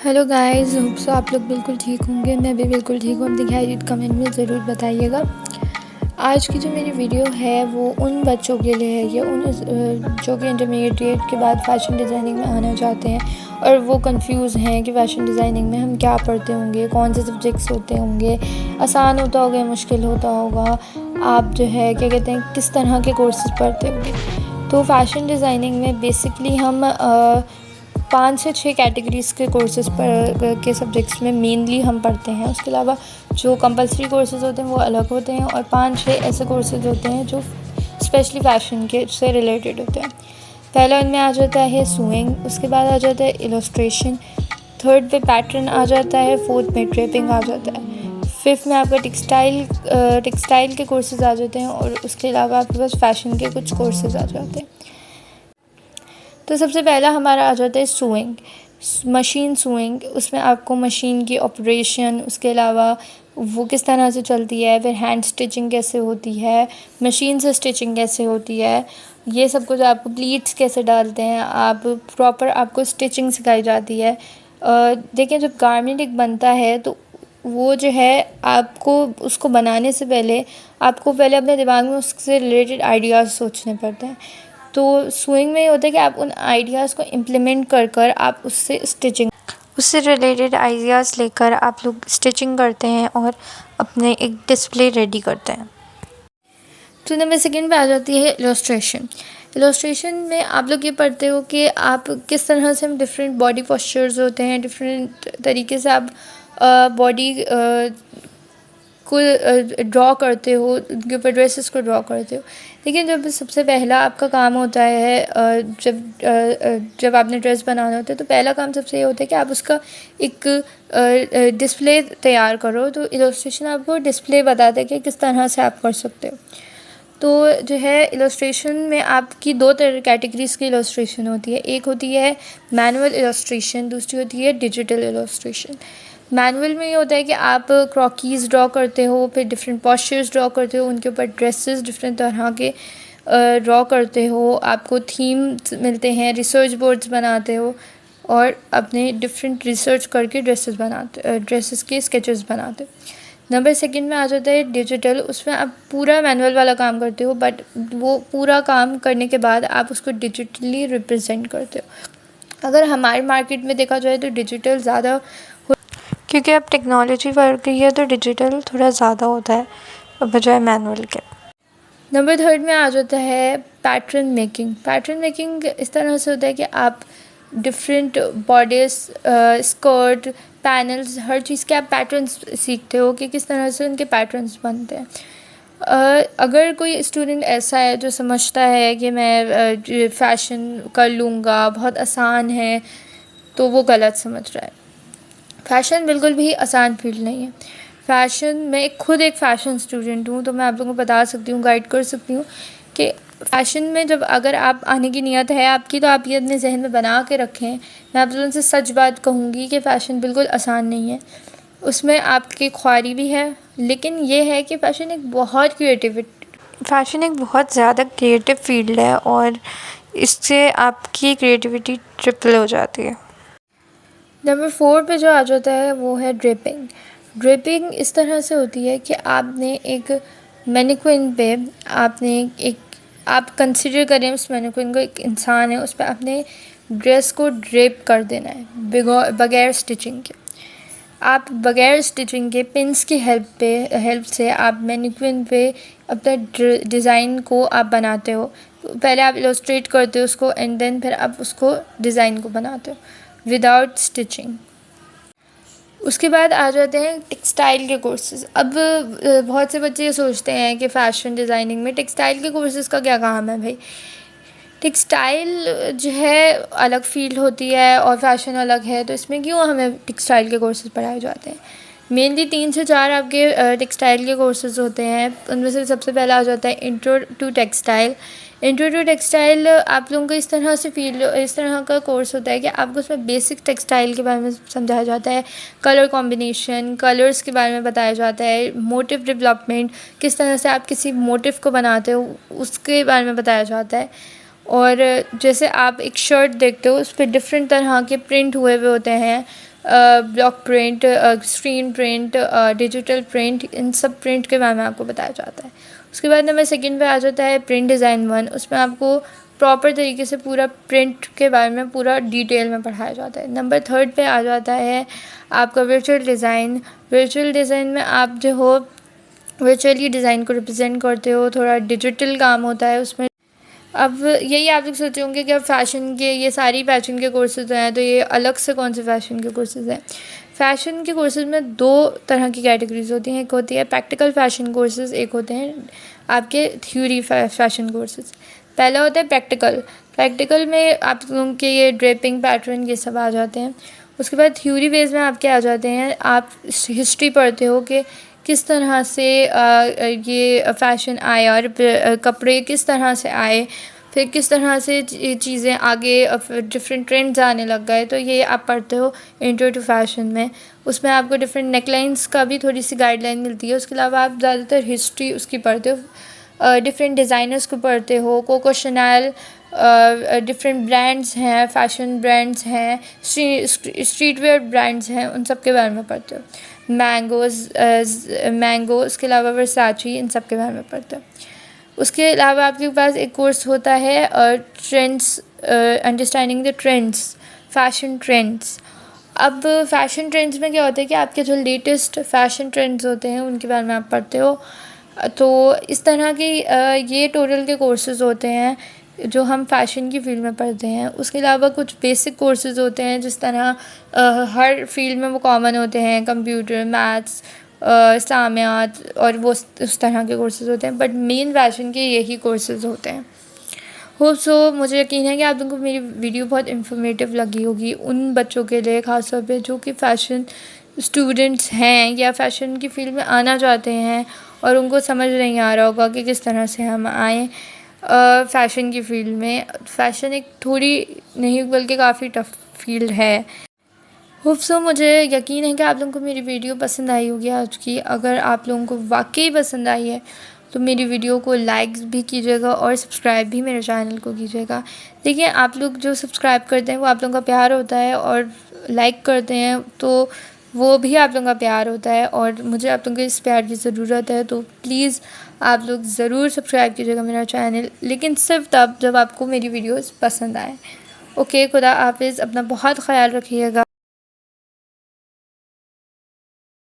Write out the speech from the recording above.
Hello guys, hope so आप लोग बिल्कुल ठीक होंगे। मैं भी बिल्कुल ठीक हूँ। अपनी खैरियत कमेंट में ज़रूर बताइएगा। आज की जो मेरी वीडियो है वो उन बच्चों के लिए है, या जो कि इंटरमीडिएट के बाद फ़ैशन डिज़ाइनिंग में आना चाहते हैं और वो कंफ्यूज हैं कि फ़ैशन डिज़ाइनिंग में हम क्या पढ़ते होंगे, कौन से सब्जेक्ट्स होते होंगे, आसान होता होगा या मुश्किल होता होगा, आप जो है क्या कहते हैं किस तरह के कोर्सेज़ पढ़ते होंगे। तो फ़ैशन डिज़ाइनिंग में बेसिकली हम 5 से 6 कैटेगरीज़ के कोर्सेज़ के सब्जेक्ट्स में मेनली हम पढ़ते हैं। उसके अलावा जो कंपलसरी कोर्सेज़ होते हैं वो अलग होते हैं, और 5-6 ऐसे कोर्सेज़ होते हैं जो स्पेशली फ़ैशन के से रिलेटेड होते हैं। पहला उनमें आ जाता है सूइंग, उसके बाद आ जाता है इलस्ट्रेशन, थर्ड पे पैटर्न आ जाता है, फोर्थ में ड्रेपिंग आ जाता है, फिफ्थ में आपका टेक्सटाइल के कोर्सेज़ आ जाते हैं, और उसके अलावा आपके पास फ़ैशन के कुछ कोर्सेज़ आ जाते हैं। तो सबसे पहला हमारा आ जाता है सूइंग, मशीन सूइंग। उसमें आपको मशीन की ऑपरेशन, उसके अलावा वो किस तरह से चलती है, फिर हैंड स्टिचिंग कैसे होती है, मशीन से स्टिचिंग कैसे होती है, ये सब कुछ, आपको प्लीट्स कैसे डालते हैं, आप प्रॉपर आपको स्टिचिंग सिखाई जाती है। देखिए, जब गारमेंट एक बनता है तो वो जो है आपको उसको बनाने से पहले आपको पहले अपने दिमाग में उससे रिलेटेड आइडियाज़ सोचने पड़ते हैं। तो सूइंग में ये होता है कि आप उन आइडियाज़ को इम्प्लीमेंट कर आप उससे रिलेटेड आइडियाज़ लेकर आप लोग स्टिचिंग करते हैं और अपने एक डिस्प्ले रेडी करते हैं। तो नंबर सेकंड पे आ जाती है इलस्ट्रेशन में आप लोग ये पढ़ते हो कि आप किस तरह से हम डिफरेंट बॉडी पोस्चर्स होते हैं, डिफरेंट तरीके से आप बॉडी को ड्रॉ करते हो, उनके ऊपर ड्रेसेस को ड्रॉ करते हो। लेकिन जब सबसे पहला आपका काम होता है, जब आपने ड्रेस बनाना होता है, तो पहला काम सबसे ये होता है कि आप उसका एक डिस्प्ले तैयार करो। तो इलस्ट्रेशन आपको डिस्प्ले बताता है कि किस तरह से आप कर सकते हो। तो जो है इलस्ट्रेशन में आपकी दो तरह कैटेगरीज़ की इलस्ट्रेशन होती है। एक होती है मैनुअल इलस्ट्रेशन, दूसरी होती है डिजिटल इलस्ट्रेशन। मैनुअल में ये होता है कि आप क्रॉकीज़ ड्रॉ करते हो, फिर डिफरेंट पॉस्चर्स ड्रॉ करते हो, उनके ऊपर ड्रेसेस डिफरेंट तरह के ड्रॉ करते हो, आपको थीम मिलते हैं, रिसर्च बोर्ड्स बनाते हो और अपने डिफरेंट रिसर्च करके ड्रेसेस के स्केचेस बनाते हो। नंबर सेकंड में आ जाता है डिजिटल। उसमें आप पूरा मैनुअल वाला काम करते हो, बट वो पूरा काम करने के बाद आप उसको डिजिटली रिप्रेजेंट करते हो। अगर हमारे मार्केट में देखा जाए तो डिजिटल ज़्यादा, क्योंकि अब टेक्नोलॉजी बढ़ गई है, तो डिजिटल थोड़ा ज़्यादा होता है बजाय मैनुअल के। नंबर थर्ड में आ जाता है पैटर्न मेकिंग इस तरह से होता है कि आप डिफरेंट बॉडीज, स्कर्ट, पैनल्स, हर चीज़ के आप पैटर्न्स सीखते हो कि किस तरह से उनके पैटर्न्स बनते हैं। अगर कोई स्टूडेंट ऐसा है जो समझता है कि मैं फ़ैशन कर लूँगा, बहुत आसान है, तो वो गलत समझ रहा है। फ़ैशन बिल्कुल भी आसान फील्ड नहीं है। फ़ैशन, मैं खुद एक फ़ैशन स्टूडेंट हूँ, तो मैं आप लोगों को बता सकती हूँ, गाइड कर सकती हूँ कि फ़ैशन में जब अगर आप आने की नीयत है आपकी, तो आप ये अपने जहन में बना के रखें। मैं आप लोगों से सच बात कहूँगी कि फ़ैशन बिल्कुल आसान नहीं है। उसमें आपकी ख्वारी भी है, लेकिन ये है कि फ़ैशन एक बहुत ज़्यादा क्रिएटिव फील्ड है, और इससे आपकी क्रिएटिविटी ट्रिपल हो जाती है। नंबर 4 पे जो आ जाता है वो है ड्रेपिंग इस तरह से होती है कि आपने एक मैनिक्विन पे आप कंसिडर करें उस मैनिक्विन को एक इंसान है, उस पर आपने ड्रेस को ड्रेप कर देना है बगैर स्टिचिंग के। आप बगैर स्टिचिंग के पिन्स की हेल्प से आप मैनिक्विन पे अपना डिज़ाइन को आप बनाते हो। पहले आप इलस्ट्रेट करते हो उसको, एंड देन फिर आप उसको डिज़ाइन को बनाते हो विदाउट स्टिचिंग। उसके बाद आ जाते हैं टेक्सटाइल के कोर्सेज़। अब बहुत से बच्चे ये सोचते हैं कि फ़ैशन डिज़ाइनिंग में टेक्सटाइल के कोर्सेज़ का क्या काम है भाई। टेक्सटाइल जो है अलग फील्ड होती है और फ़ैशन अलग है, तो इसमें क्यों हमें टेक्सटाइल के कोर्सेज़ पढ़ाए जाते हैं। मेनली 3 से 4 आपके टेक्सटाइल के कोर्सेज़ होते हैं। उनमें से सबसे पहला आ जाता है इंट्रो टू टेक्सटाइल। आप लोगों को इस तरह का कोर्स होता है कि आपको उसमें बेसिक टेक्सटाइल के बारे में समझाया जाता है, कलर कॉम्बिनेशन, कलर्स के बारे में बताया जाता है, मोटिव डेवलपमेंट, किस तरह से आप किसी मोटिव को बनाते हो उसके बारे में बताया जाता है। और जैसे आप एक शर्ट देखते हो उस पर डिफरेंट तरह के प्रिंट हुए हुए होते हैं, block print, screen print, digital print, इन सब प्रिंट के बारे में आपको बताया जाता है। उसके बाद नंबर 2 पे आ जाता है प्रिंट डिज़ाइन 1। उसमें आपको प्रॉपर तरीके से पूरा प्रिंट के बारे में पूरा डिटेल में पढ़ाया जाता है। नंबर 3 पे आ जाता है आपका वर्चुअल डिज़ाइन। वर्चुअल डिज़ाइन में आप जो हो वर्चुअली डिज़ाइन को रिप्रेजेंट करते हो, थोड़ा डिजिटल काम होता है उसमें। अब यही आप लोग सोचे होंगे कि अब फ़ैशन के ये सारी फ़ैशन के कोर्सेज़ हैं, तो ये अलग से कौन से फ़ैशन के कोर्सेज़ हैं। फ़ैशन के कोर्सेज़ में 2 तरह की कैटेगरीज़ होती हैं। एक होती है प्रैक्टिकल फ़ैशन कोर्सेज़, एक होते हैं आपके थ्योरी फ़ैशन कोर्सेज़। पहला होता है प्रैक्टिकल। प्रैक्टिकल में आप लोगों के ये ड्रेपिंग पैटर्न ये सब आ जाते हैं। उसके बाद थ्योरी बेस में आपके आ जाते हैं, आप हिस्ट्री पढ़ते हो कि किस तरह से ये फ़ैशन आया और कपड़े किस तरह से आए, फिर किस तरह से चीज़ें आगे डिफरेंट ट्रेंड्स आने लग गए। तो ये आप पढ़ते हो इंट्रो टू फैशन में। उसमें आपको डिफरेंट नेकलाइंस का भी थोड़ी सी गाइडलाइन मिलती है। उसके अलावा आप ज़्यादातर हिस्ट्री उसकी पढ़ते हो, डिफरेंट डिज़ाइनर्स को पढ़ते हो, कोको शैनल, डिफरेंट ब्रांड्स हैं, फ़ैशन ब्रांड्स हैं, स्ट्रीट वेयर ब्रांड्स हैं, उन सब के बारे में पढ़ते हो। मैंगो, उसके अलावा वर्साची, इन सब के बारे में पढ़ते हो। उसके अलावा आपके पास एक कोर्स होता है trends, understanding the trends, fashion trends. अब फ़ैशन ट्रेंड्स में क्या होता है कि आपके जो लेटेस्ट फ़ैशन ट्रेंड्स होते हैं उनके बारे में आप पढ़ते हो। तो इस तरह की ये टोटल के कोर्सेज़ होते हैं जो हम फ़ैशन की फ़ील्ड में पढ़ते हैं। उसके अलावा कुछ बेसिक कोर्सेज़ होते हैं जिस तरह हर फील्ड में वो कॉमन होते हैं, कंप्यूटर, मैथ्स, इस्लामियात और वो उस तरह के कोर्सेज़ होते हैं। बट मेन फ़ैशन के यही कोर्सेज़ होते हैं। होप सो, मुझे यकीन है कि आप लोगों को मेरी वीडियो बहुत इन्फॉर्मेटिव लगी होगी उन बच्चों के लिए, ख़ास तौर पे जो कि फ़ैशन स्टूडेंट्स हैं या फ़ैशन की फ़ील्ड में आना चाहते हैं और उनको समझ नहीं आ रहा होगा कि किस तरह से हम आएँ फ़ैशन की फ़ील्ड में। फ़ैशन एक थोड़ी नहीं बल्कि काफ़ी टफ़ फील्ड है। होप सो, मुझे यकीन है कि आप लोगों को मेरी वीडियो पसंद आई होगी आज की। अगर आप लोगों को वाकई पसंद आई है तो मेरी वीडियो को लाइक्स भी कीजिएगा और सब्सक्राइब भी मेरे चैनल को कीजिएगा। देखिए, आप लोग जो सब्सक्राइब करते हैं वो आप लोगों का प्यार होता है, और लाइक करते हैं तो वो भी आप लोगों का प्यार होता है, और मुझे आप लोगों के इस प्यार की ज़रूरत है। तो प्लीज़ आप लोग ज़रूर सब्सक्राइब कीजिएगा मेरा चैनल, लेकिन सिर्फ तब जब आपको मेरी वीडियोज़ पसंद आए। ओके, खुदा हाफिज़, अपना बहुत ख्याल रखिएगा।